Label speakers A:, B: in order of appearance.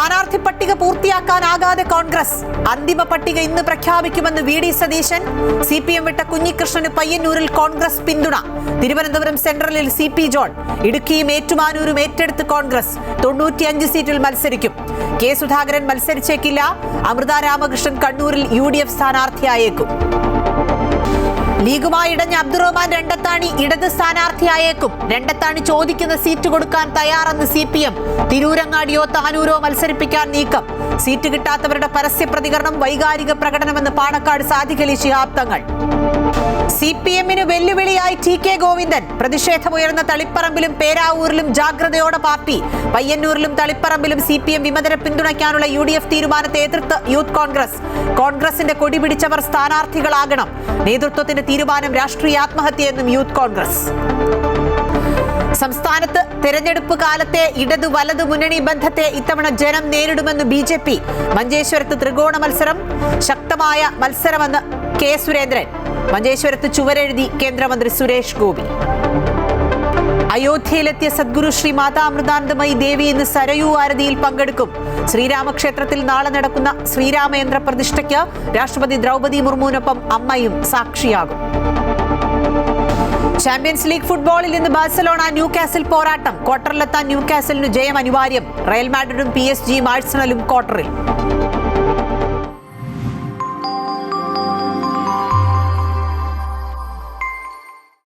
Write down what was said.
A: സ്ഥാനാർത്ഥി പട്ടിക പൂർത്തിയാക്കാനാകാതെ കോൺഗ്രസ്. അന്തിമ പട്ടിക ഇന്ന് പ്രഖ്യാപിക്കുമെന്ന് വി ഡി സതീശൻ. CPM വിട്ട കുഞ്ഞികൃഷ്ണന് പയ്യന്നൂരിൽ കോൺഗ്രസ് പിന്തുണ. തിരുവനന്തപുരം സെൻട്രലിൽ CP ജോൺ. ഇടുക്കിയും ഏറ്റുമാനൂരും ഏറ്റെടുത്ത് കോൺഗ്രസ്. 95 സീറ്റിൽ മത്സരിക്കും. കെ സുധാകരൻ മത്സരിച്ചേക്കില്ല. അമൃത രാമകൃഷ്ണൻ കണ്ണൂരിൽ UDF സ്ഥാനാർത്ഥിയായേക്കും. ലീഗുമായി ഇടഞ്ഞ അബ്ദുറഹ്മാൻ രണ്ടത്താണി ഇടത് സ്ഥാനാർത്ഥിയായേക്കും. രണ്ടത്താണി ചോദിക്കുന്ന സീറ്റ് കൊടുക്കാൻ തയ്യാറെന്ന് CPM. തിരൂരങ്ങാടിയോ താനൂരോ മത്സരിപ്പിക്കാൻ നീക്കം. സീറ്റ് കിട്ടാത്തവരുടെ പരസ്യ പ്രതികരണം വൈകാരിക പ്രകടനമെന്ന് പാണക്കാട് സാദിഖലി ശിഹാബ് തങ്ങൾ. CPM-ന് വെല്ലുവിളിയായി TK ഗോവിന്ദൻ. പ്രതിഷേധമുയർന്ന തളിപ്പറമ്പിലും പേരാവൂരിലും ജാഗ്രതയോടെ പാർട്ടി. പയ്യന്നൂരിലും തളിപ്പറമ്പിലും CPM വിമതരെ പിന്തുണയ്ക്കാനുള്ള UDF തീരുമാനത്തെ എതിർത്ത് യൂത്ത് കോൺഗ്രസ്. കോൺഗ്രസിന്റെ കൊടി പിടിച്ചവർ സ്ഥാനാർത്ഥികളാകണം. നേതൃത്വത്തിന്റെ തീരുമാനം രാഷ്ട്രീയ ആത്മഹത്യയെന്നും യൂത്ത് കോൺഗ്രസ്. സംസ്ഥാനത്ത് തെരഞ്ഞെടുപ്പ് കാലത്തെ ഇടതു വലതു മുന്നണി ബന്ധത്തെ ഇത്തവണ ജനം നേരിടുമെന്ന് BJP. മഞ്ചേശ്വരത്ത് ത്രികോണ മത്സരം. ശക്തമായ മത്സരമെന്ന് കെ സുരേന്ദ്രൻ. മഞ്ചേശ്വരത്ത് ചുവരെഴുതി കേന്ദ്രമന്ത്രി സുരേഷ് ഗോപി. അയോധ്യയിലെത്തിയ സദ്ഗുരു ശ്രീ മാതാമൃതാനന്ദമയി ദേവി ഇന്ന് സരയൂ ആരതിയിൽ പങ്കെടുക്കും. ശ്രീരാമക്ഷേത്രത്തിൽ നാളെ നടക്കുന്ന ശ്രീരാമയന്ത്ര പ്രതിഷ്ഠയ്ക്ക് രാഷ്ട്രപതി ദ്രൗപദി മുർമുവിനൊപ്പം അമ്മയും സാക്ഷിയാകും. ചാമ്പ്യൻസ് ലീഗ് ഫുട്ബോളിൽ ഇന്ന് ബാഴ്സലോണ ന്യൂകാസിൽ പോരാട്ടം. ക്വാർട്ടറിലെത്താൻ ന്യൂകാസിലിന് ജയം അനിവാര്യം. റയൽ മാഡ്രിഡും PSG ആഴ്സണലും ക്വാർട്ടറിൽ.